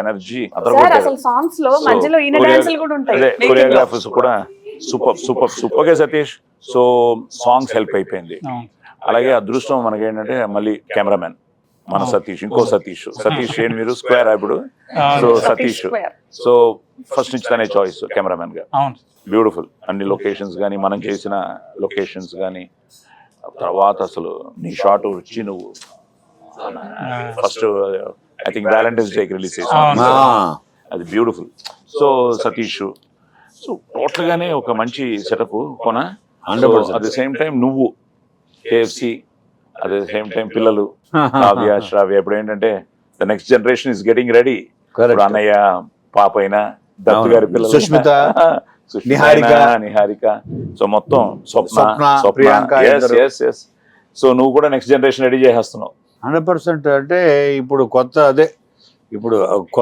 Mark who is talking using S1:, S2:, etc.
S1: Energy
S2: sir అసలు songs లో మధ్యలో ఈయన డాన్సులు కూడా ఉంటాయి.
S1: కొరియోగ్రాఫర్స్ కూడా super. Okay Satish, so songs help అయిపోయింది. అలాగే అదృష్టం మనకి ఏంటంటే మళ్ళీ కెమెరామెన్ మన సతీష్, ఇంకో సతీష్ ఏంటి మీరు స్క్వేర్ ఇప్పుడు, సో సతీష్, సో ఫస్ట్ నుంచి తనే చాయిస్ కెమెరామెన్ గా. బ్యూటిఫుల్ అన్ని లొకేషన్స్ కానీ, మనం చేసిన లొకేషన్స్ కానీ, తర్వాత అసలు నీ షాట్ వచ్చి నువ్వు ఫస్ట్ ఐ థింక్ వ్యాలంటైన్స్ డేకి రిలీజ్ చేసాను, అది beautiful. So Satish, so total గానే ఒక మంచి సెటప్ కొన. అట్ ద సేమ్ టైం నువ్వు KFC, at the same time పిల్లలు శ్రావ్య. ఇప్పుడు ఏంటంటే the next generation is getting ready. ఇప్పుడు అన్నయ్య పాప అయినా, దత్తు గారి పిల్లలు,
S3: సుష్మిత,
S1: నిహారిక, సో మొత్తం స్వప్న,
S3: ప్రియాంక.
S1: సో నువ్వు కూడా నెక్స్ట్ జనరేషన్ రెడీ చేసేస్తున్నావు
S3: 100%. అంటే ఇప్పుడు కొత్త అదే ఇప్పుడు